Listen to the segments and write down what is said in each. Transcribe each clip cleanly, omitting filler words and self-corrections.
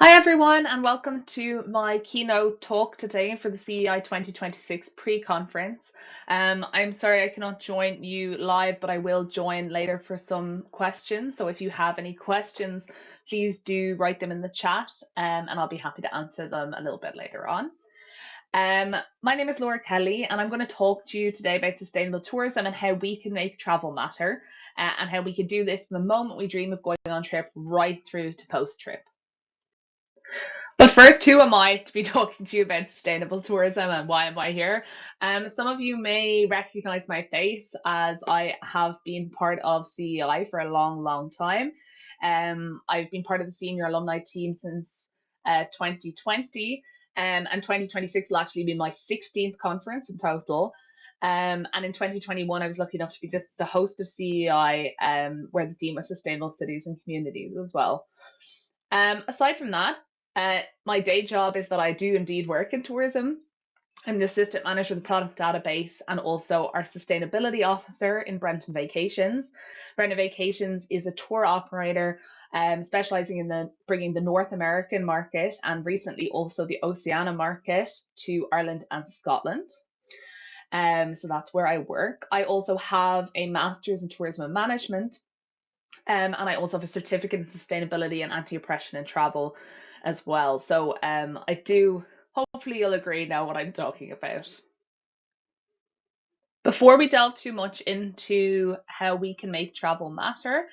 Hi everyone, and welcome to my keynote talk today for the CEI 2026 pre-conference. I'm sorry I cannot join you live, but I will join later for some questions. So if you have any questions, please do write them in the chat, and I'll be happy to answer them a little bit later on. My name is Laura Kelly, and I'm going to talk to you today about sustainable tourism and how we can make travel matter, and how we can do this from the moment we dream of going on trip right through to post-trip. But first, who am I to be talking to you about sustainable tourism and why am I here? Some of you may recognize my face as I have been part of CEI for a long, long time. I've been part of the senior alumni team since 2020, and 2026 will actually be my 16th conference in total. And in 2021, I was lucky enough to be the host of CEI, where the theme was sustainable cities and communities as well. Aside from that, my day job is that I do indeed work in tourism. I'm the assistant manager of the product database and also our sustainability officer in Brenton Vacations. Brenton Vacations is a tour operator specializing in bringing the North American market and recently also the Oceania market to Ireland and Scotland. So that's where I work. I also have a master's in tourism and management, and I also have a certificate in sustainability and anti-oppression in travel as well. So I do, hopefully you'll agree now what I'm talking about. Before we delve too much into how we can make travel matter,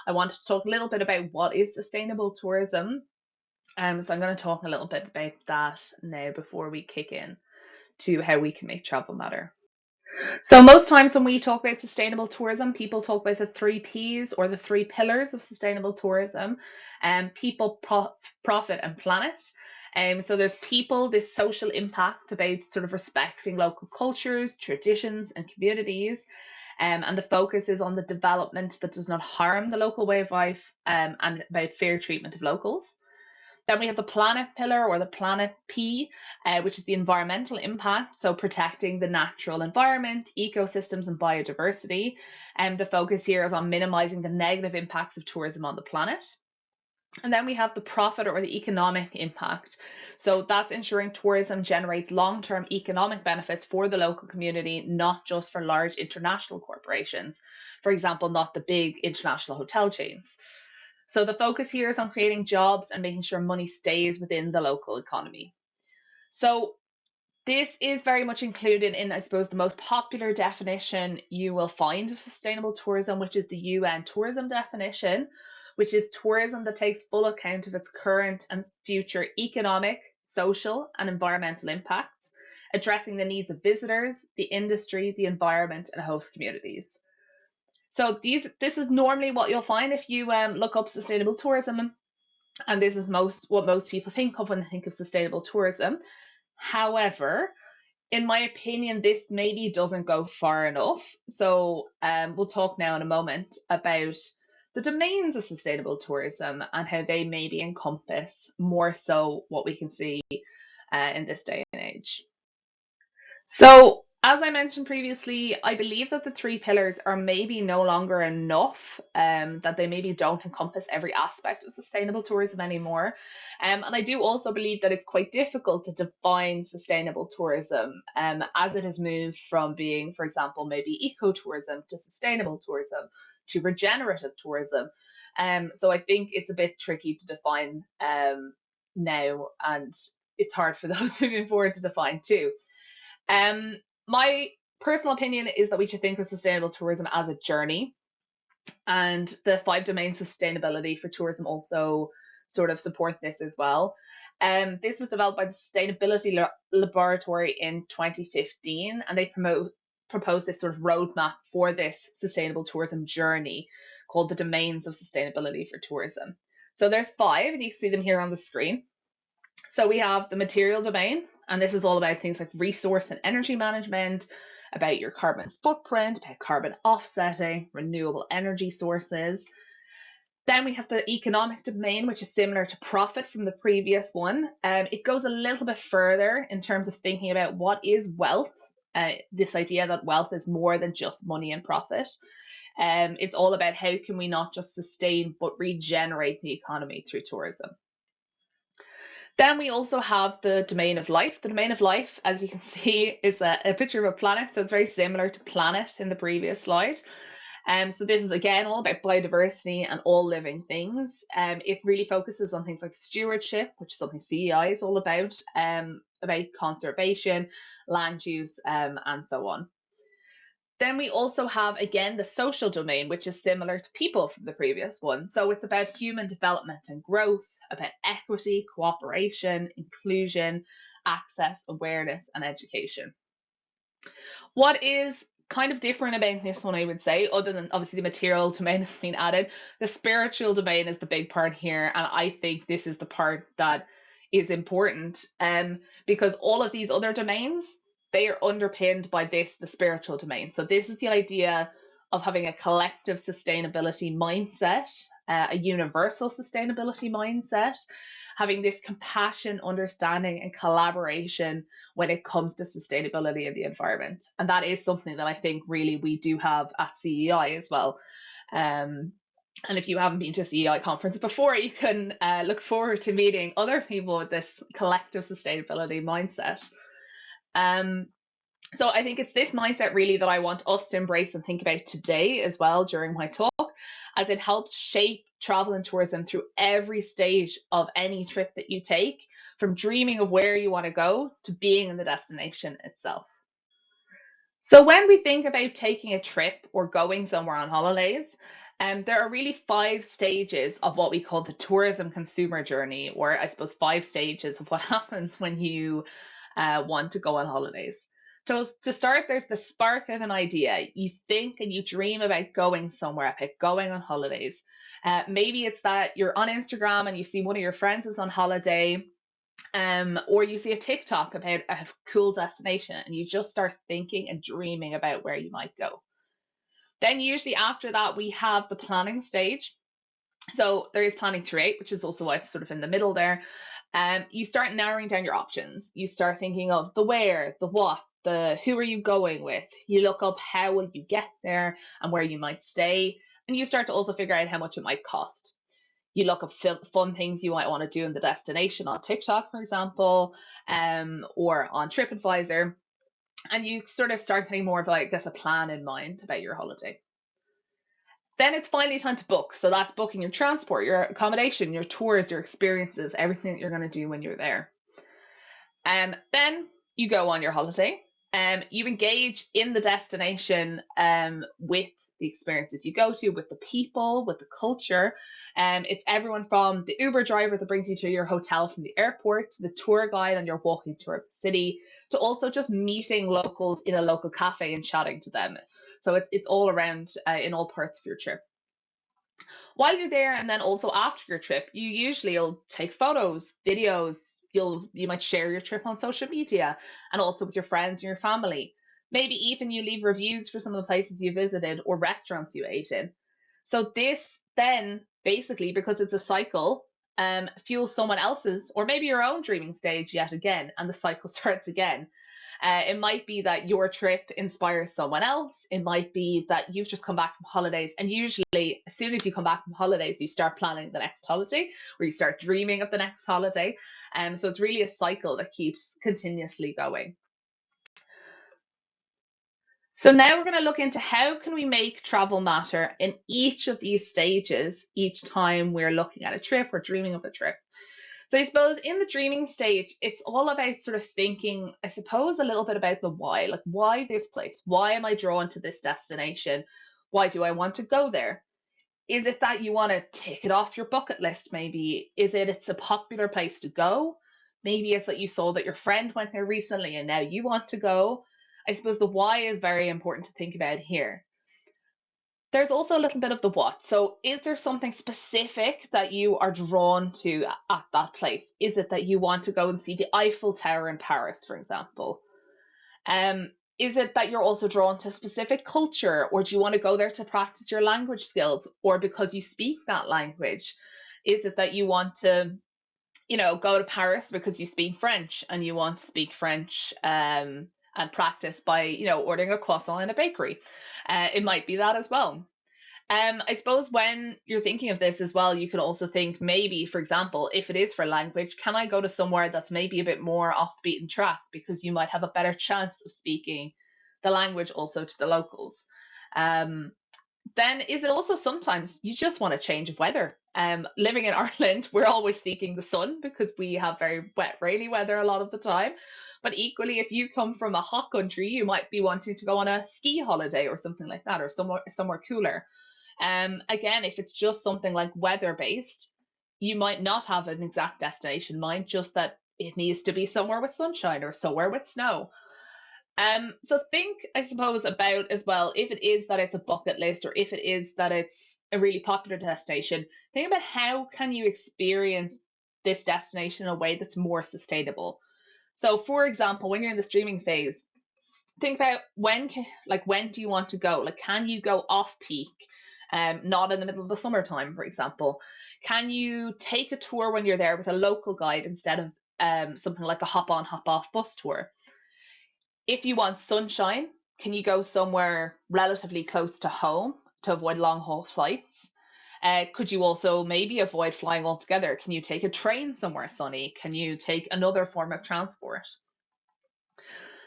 I wanted to talk a little bit about what is sustainable tourism. So I'm going to talk a little bit about that now before we kick in to how we can make travel matter. So most times when we talk about sustainable tourism, people talk about the three Ps or the three pillars of sustainable tourism, people, profit, and planet. So there's people, this social impact about sort of respecting local cultures, traditions, and communities. And the focus is on the development that does not harm the local way of life, and about fair treatment of locals. Then we have the planet pillar or the planet P, which is the environmental impact, so protecting the natural environment, ecosystems, and biodiversity. And the focus here is on minimizing the negative impacts of tourism on the planet. And then we have the profit or the economic impact. So that's ensuring tourism generates long term economic benefits for the local community, not just for large international corporations. For example, not the big international hotel chains. So the focus here is on creating jobs and making sure money stays within the local economy. So this is very much included in, I suppose, the most popular definition you will find of sustainable tourism, which is the UN tourism definition, which is tourism that takes full account of its current and future economic, social, and environmental impacts, addressing the needs of visitors, the industry, the environment, and host communities. So this is normally what you'll find if you look up sustainable tourism, and this is what most people think of when they think of sustainable tourism. However, in my opinion, this maybe doesn't go far enough. So we'll talk now in a moment about the domains of sustainable tourism and how they maybe encompass more so what we can see in this day and age. So, as I mentioned previously, I believe that the three pillars are maybe no longer enough, that they maybe don't encompass every aspect of sustainable tourism anymore. And I do also believe that it's quite difficult to define sustainable tourism, as it has moved from being, for example, maybe ecotourism to sustainable tourism to regenerative tourism. So I think it's a bit tricky to define now, and it's hard for those moving forward to define too. Um, my personal opinion is that we should think of sustainable tourism as a journey, and the five domain sustainability for tourism also sort of support this as well. This was developed by the Sustainability Laboratory in 2015, and they propose this sort of roadmap for this sustainable tourism journey called the domains of sustainability for tourism. So there's five, and you can see them here on the screen. So we have the material domain, and this is all about things like resource and energy management, about your carbon footprint, about carbon offsetting, renewable energy sources. Then we have the economic domain, which is similar to profit from the previous one. It goes a little bit further in terms of thinking about what is wealth, this idea that wealth is more than just money and profit. It's all about how can we not just sustain but regenerate the economy through tourism. Then we also have the domain of life. The domain of life, as you can see, is a picture of a planet. So it's very similar to planet in the previous slide. So this is again all about biodiversity and all living things. It really focuses on things like stewardship, which is something CEI is all about conservation, land use, and so on. Then we also have, again, the social domain, which is similar to people from the previous one. So it's about human development and growth, about equity, cooperation, inclusion, access, awareness, and education. What is kind of different about this one, I would say, other than obviously the material domain has been added, the spiritual domain is the big part here. And I think this is the part that is important, because all of these other domains, they are underpinned by this, the spiritual domain. So this is the idea of having a collective sustainability mindset, a universal sustainability mindset, having this compassion, understanding, and collaboration when it comes to sustainability and the environment. And that is something that I think really we do have at CEI as well. And if you haven't been to a CEI conference before, you can look forward to meeting other people with this collective sustainability mindset. Um, so I think it's this mindset really that I want us to embrace and think about today as well during my talk, as it helps shape travel and tourism through every stage of any trip that you take, from dreaming of where you want to go to being in the destination itself. So when we think about taking a trip or going somewhere on holidays, there are really 5 stages of what we call the tourism consumer journey, or I suppose 5 stages of what happens when you want to go on holidays. So to start, there's the spark of an idea. You think and you dream about going somewhere epic, going on holidays. Maybe it's that you're on Instagram and you see one of your friends is on holiday, or you see a TikTok about a cool destination and you just start thinking and dreaming about where you might go. Then usually after that, we have the planning stage. So there is planning throughout, which is also why it's sort of in the middle there. You start narrowing down your options. You start thinking of the where, the what, the who are you going with. You look up how will you get there and where you might stay. And you start to also figure out how much it might cost. You look up fun things you might want to do in the destination on TikTok, for example, or on TripAdvisor. And you sort of start getting more of, like, I guess, a plan in mind about your holiday. Then it's finally time to book. So that's booking your transport, your accommodation, your tours, your experiences, everything that you're going to do when you're there. Then you go on your holiday. You engage in the destination with the experiences you go to, with the people, with the culture. It's everyone from the Uber driver that brings you to your hotel from the airport, to the tour guide on your walking tour of the city, to also just meeting locals in a local cafe and chatting to them. So it's all around in all parts of your trip. While you're there, and then also after your trip, you usually will take photos, videos. You might share your trip on social media and also with your friends and your family. Maybe even you leave reviews for some of the places you visited or restaurants you ate in. So this then basically, because it's a cycle, fuels someone else's or maybe your own dreaming stage yet again, and the cycle starts again. It might be that your trip inspires someone else. It might be that you've just come back from holidays, and usually, as soon as you come back from holidays, you start planning the next holiday, or you start dreaming of the next holiday. So it's really a cycle that keeps continuously going. So now we're going to look into how can we make travel matter in each of these stages each time we're looking at a trip or dreaming of a trip. So I suppose in the dreaming stage, it's all about sort of thinking, I suppose, a little bit about the why. Like, why this place? Why am I drawn to this destination? Why do I want to go there? Is it that you want to tick it off your bucket list, maybe? Is it it's a popular place to go? Maybe it's that you saw that your friend went there recently and now you want to go. I suppose the why is very important to think about here. There's also a little bit of the what. So, is there something specific that you are drawn to at that place? Is it that you want to go and see the Eiffel Tower in Paris, for example? Is it that you're also drawn to a specific culture, or do you want to go there to practice your language skills, or because you speak that language? Is it that you want to, go to Paris because you speak French and you want to speak French and practice by, ordering a croissant in a bakery? It might be that as well. I suppose when you're thinking of this as well, you could also think maybe, for example, if it is for language, can I go to somewhere that's maybe a bit more off the beaten track because you might have a better chance of speaking the language also to the locals. Um, then is it also sometimes you just want a change of weather? Living in Ireland, we're always seeking the sun because we have very wet, rainy weather a lot of the time. But equally, if you come from a hot country, you might be wanting to go on a ski holiday or something like that, or somewhere cooler. Again, if it's just something like weather based, you might not have an exact destination in mind, just that it needs to be somewhere with sunshine or somewhere with snow. So think, I suppose, about as well, if it is that it's a bucket list or if it is that it's a really popular destination, think about how can you experience this destination in a way that's more sustainable. So, for example, when you're in the streaming phase, think about when do you want to go? Like, can you go off peak? Not in the middle of the summertime, for example. Can you take a tour when you're there with a local guide instead of something like a hop on, hop off bus tour? If you want sunshine, can you go somewhere relatively close to home to avoid long haul flights? Could you also maybe avoid flying altogether? Can you take a train somewhere sunny? Can you take another form of transport?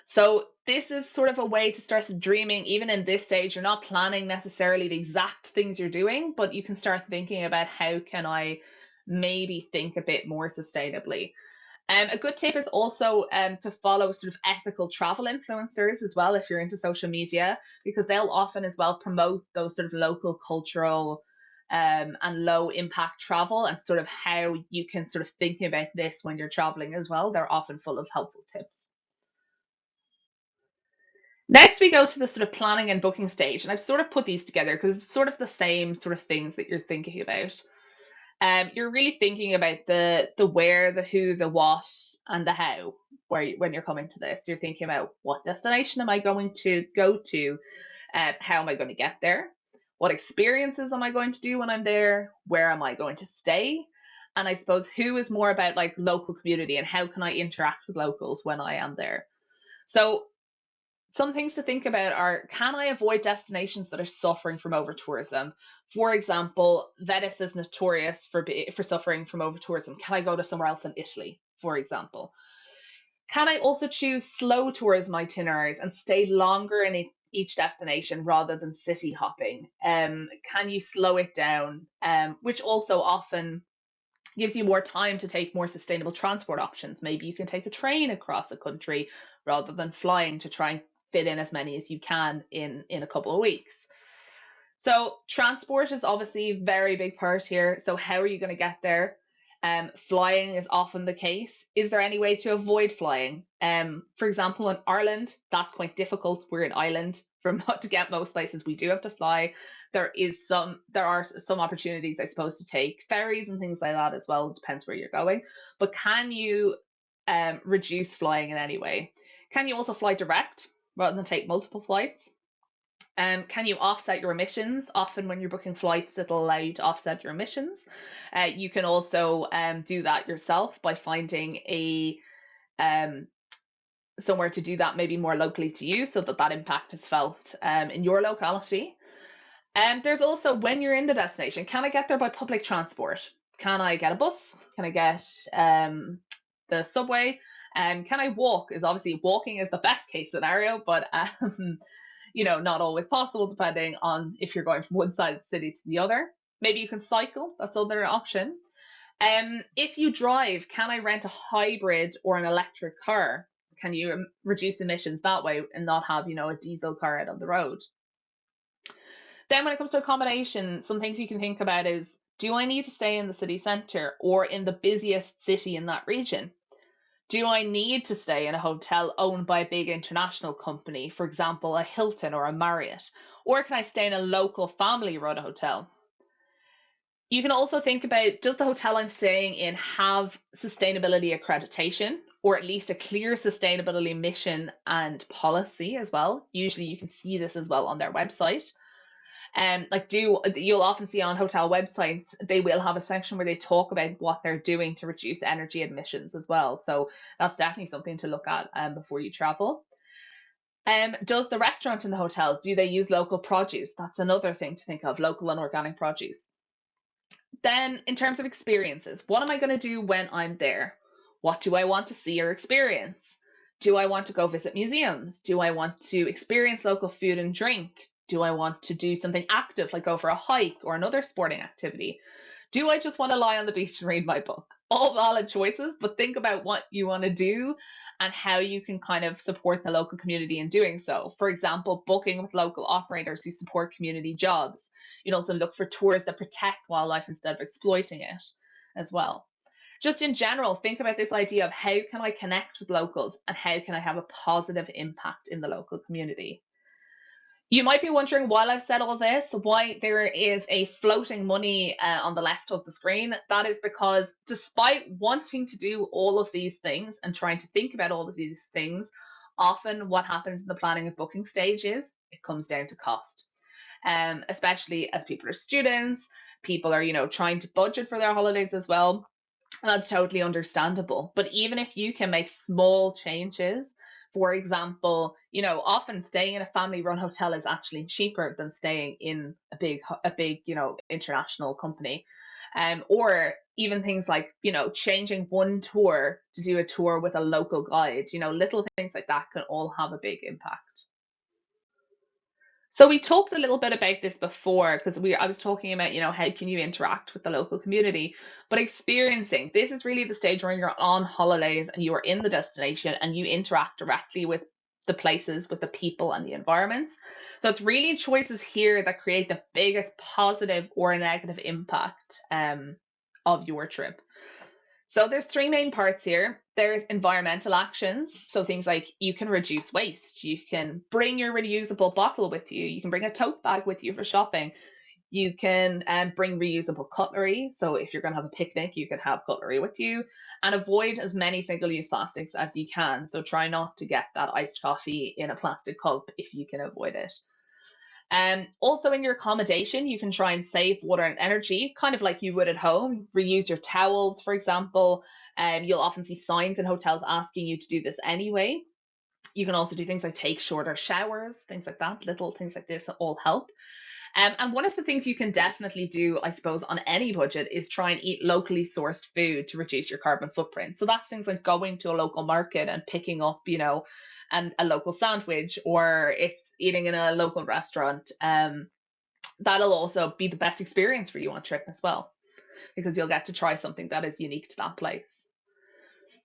So this is sort of a way to start dreaming. Even in this stage, you're not planning necessarily the exact things you're doing, but you can start thinking about how can I maybe think a bit more sustainably. A good tip is also to follow sort of ethical travel influencers as well if you're into social media, because they'll often as well promote those sort of local cultural and low impact travel and sort of how you can sort of think about this when you're traveling as well. They're often full of helpful tips. Next, we go to the sort of planning and booking stage, and I've sort of put these together because it's sort of the same sort of things that you're thinking about. You're really thinking about the where, the who, the what, and the how. When you're coming to this, you're thinking about what destination am I going to go to, how am I going to get there, what experiences am I going to do when I'm there, where am I going to stay, and I suppose who is more about like local community and how can I interact with locals when I am there. So some things to think about are, can I avoid destinations that are suffering from over tourism? For example, Venice is notorious for suffering from over tourism. Can I go to somewhere else in Italy, for example? Can I also choose slow tourism itineraries and stay longer in each destination rather than city hopping? Can you slow it down? Which also often gives you more time to take more sustainable transport options. Maybe you can take a train across a country rather than flying to try and fit in as many as you can in a couple of weeks. So transport is obviously a very big part here. So how are you going to get there? Flying is often the case. Is there any way to avoid flying? For example, in Ireland, that's quite difficult. We're an island. From to get most places, we do have to fly. There are some opportunities, I suppose, to take ferries and things like that as well. It depends where you're going. But can you reduce flying in any way? Can you also fly direct rather than take multiple flights? Can you offset your emissions? Often, when you're booking flights, it'll allow you to offset your emissions. You can also do that yourself by finding a um, somewhere to do that, maybe more locally to you, so that that impact is felt in your locality. And there's also when you're in the destination, can I get there by public transport? Can I get a bus? Can I get the subway? Can I walk? Is obviously walking is the best case scenario, but not always possible depending on if you're going from one side of the city to the other. Maybe you can cycle, that's another option. If you drive, can I rent a hybrid or an electric car? Can you reduce emissions that way and not have, a diesel car out on the road? Then when it comes to accommodation, some things you can think about is, do I need to stay in the city centre or in the busiest city in that region? Do I need to stay in a hotel owned by a big international company, for example, a Hilton or a Marriott? Or can I stay in a local family run hotel? You can also think about, does the hotel I'm staying in have sustainability accreditation or at least a clear sustainability mission and policy as well? Usually you can see this as well on their website. You'll often see on hotel websites, they will have a section where they talk about what they're doing to reduce energy emissions as well. So that's definitely something to look at before you travel. Does the restaurant in the hotel, do they use local produce? That's another thing to think of, local and organic produce. Then, in terms of experiences, what am I going to do when I'm there? What do I want to see or experience? Do I want to go visit museums? Do I want to experience local food and drink? Do I want to do something active like go for a hike or another sporting activity? Do I just want to lie on the beach and read my book? All valid choices, but think about what you want to do and how you can kind of support the local community in doing so. For example, booking with local operators who support community jobs. You'd also look for tours that protect wildlife instead of exploiting it as well. Just in general, think about this idea of how can I connect with locals and how can I have a positive impact in the local community. You might be wondering, while I've said all this, why there is a floating money on the left of the screen. That is because despite wanting to do all of these things and trying to think about all of these things, often what happens in the planning and booking stage is it comes down to cost. Especially as people are students, people are, trying to budget for their holidays as well. And that's totally understandable. But even if you can make small changes, for example, often staying in a family-run hotel is actually cheaper than staying in a big, international company. Or even things like, changing one tour to do a tour with a local guide, little things like that can all have a big impact. So we talked a little bit about this before because I was talking about, how can you interact with the local community, but experiencing this is really the stage where you're on holidays and you are in the destination and you interact directly with the places, with the people and the environments. So it's really choices here that create the biggest positive or negative impact of your trip. So there's three main parts here. There's environmental actions. So things like you can reduce waste, you can bring your reusable bottle with you can bring a tote bag with you for shopping, you can bring reusable cutlery. So if you're going to have a picnic, you can have cutlery with you and avoid as many single-use plastics as you can. So try not to get that iced coffee in a plastic cup if you can avoid it. Also in your accommodation, you can try and save water and energy, kind of like you would at home. Reuse your towels, for example. You'll often see signs in hotels asking you to do this anyway. You can also do things like take shorter showers, things like that. Little things like this all help. And one of the things you can definitely do, I suppose, on any budget is try and eat locally sourced food to reduce your carbon footprint. So that's things like going to a local market and picking up, a local sandwich, or if eating in a local restaurant. That'll also be the best experience for you on trip as well, because you'll get to try something that is unique to that place.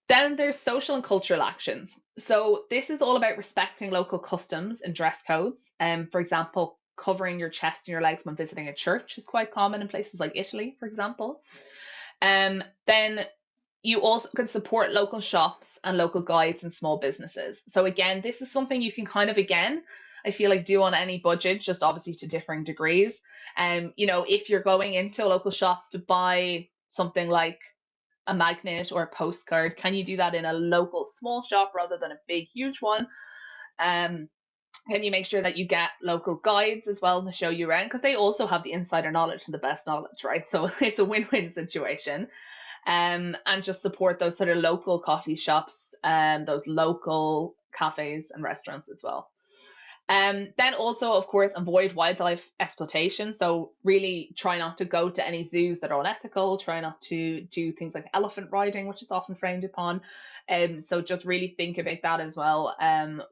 Then there's social and cultural actions. So this is all about respecting local customs and dress codes. For example, covering your chest and your legs when visiting a church is quite common in places like Italy, for example. Then you also can support local shops and local guides and small businesses. So again, this is something you can kind of, again, I feel like do on any budget, just obviously to differing degrees. If you're going into a local shop to buy something like a magnet or a postcard, can you do that in a local small shop rather than a big, huge one? Um, can you make sure that you get local guides as well to show you around? Because they also have the insider knowledge and the best knowledge, right? So it's a win-win situation. And just support those sort of local coffee shops and those local cafes and restaurants as well. Then also, of course, avoid wildlife exploitation. So really try not to go to any zoos that are unethical. Try not to do things like elephant riding, which is often frowned upon. So just really think about that as well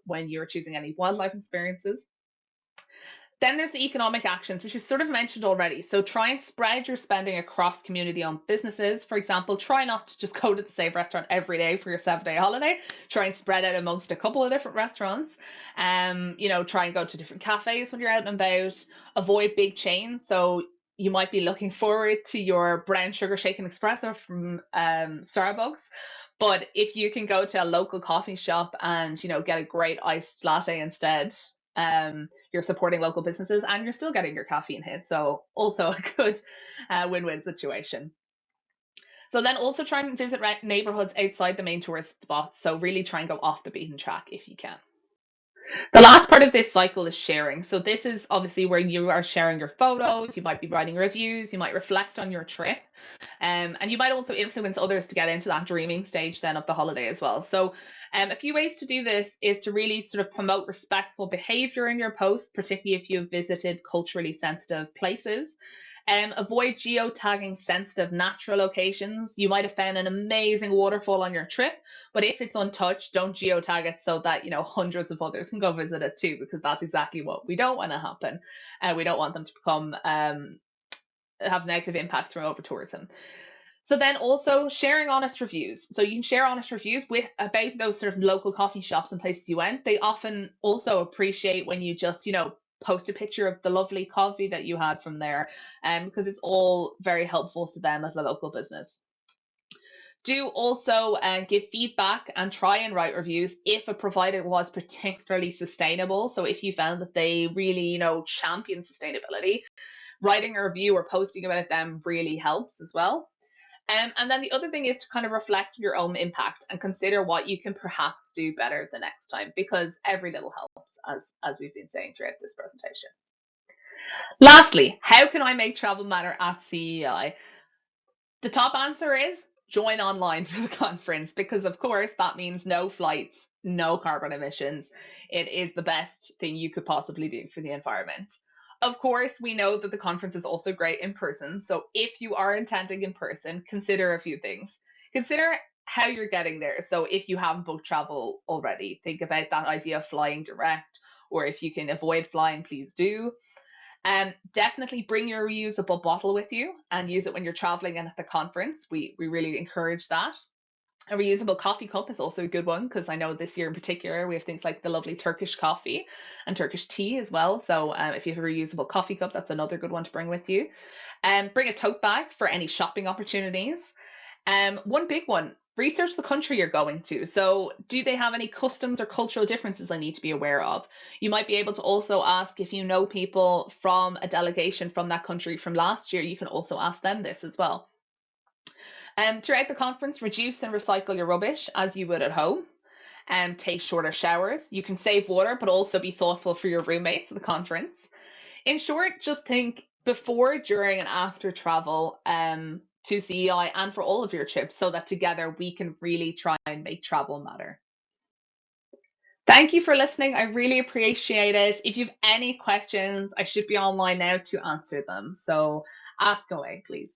when you're choosing any wildlife experiences. Then there's the economic actions, which is sort of mentioned already. So try and spread your spending across community-owned businesses. For example, try not to just go to the same restaurant every day for your 7-day holiday. Try and spread out amongst a couple of different restaurants. Try and go to different cafes when you're out and about. Avoid big chains. So you might be looking forward to your brown sugar shaken espresso from Starbucks. But if you can go to a local coffee shop and get a great iced latte instead, you're supporting local businesses and you're still getting your caffeine hit. So also a good win-win situation. So then also try and visit neighborhoods outside the main tourist spots. So really try and go off the beaten track if you can. The last part of this cycle is sharing. So this is obviously where you are sharing your photos, you might be writing reviews, you might reflect on your trip, and you might also influence others to get into that dreaming stage then of the holiday as well. So a few ways to do this is to really sort of promote respectful behavior in your posts, particularly if you've visited culturally sensitive places. Avoid geotagging sensitive natural locations. You might have found an amazing waterfall on your trip, but if it's untouched, don't geotag it so that hundreds of others can go visit it too, because that's exactly what we don't want to happen. We don't want them to become have negative impacts from over tourism. So then also sharing honest reviews. So you can share honest reviews with about those sort of local coffee shops and places you went. They often also appreciate when you just, post a picture of the lovely coffee that you had from there, because it's all very helpful to them as a local business. Do also give feedback and try and write reviews if a provider was particularly sustainable. So if you found that they really, champion sustainability, writing a review or posting about them really helps as well. And then the other thing is to kind of reflect your own impact and consider what you can perhaps do better the next time, because every little helps, as we've been saying throughout this presentation. Lastly, how can I make travel matter at CEI? The top answer is join online for the conference, because of course that means no flights, no carbon emissions. It is the best thing you could possibly do for the environment. Of course, we know that the conference is also great in person. So if you are attending in person, consider a few things. Consider how you're getting there. So if you haven't booked travel already, think about that idea of flying direct, or if you can avoid flying, please do. Definitely bring your reusable bottle with you and use it when you're traveling and at the conference. We really encourage that. A reusable coffee cup is also a good one, because I know this year in particular we have things like the lovely Turkish coffee and Turkish tea as well. So if you have a reusable coffee cup, that's another good one to bring with you. Bring a tote bag for any shopping opportunities. One big one, research the country you're going to. So, do they have any customs or cultural differences I need to be aware of? You might be able to also ask if you know people from a delegation from that country from last year. You can also ask them this as well. Throughout the conference, reduce and recycle your rubbish as you would at home. And take shorter showers. You can save water, but also be thoughtful for your roommates at the conference. In short, just think before, during, and after travel to CEI and for all of your trips, so that together we can really try and make travel matter. Thank you for listening. I really appreciate it. If you have any questions, I should be online now to answer them. So ask away, please.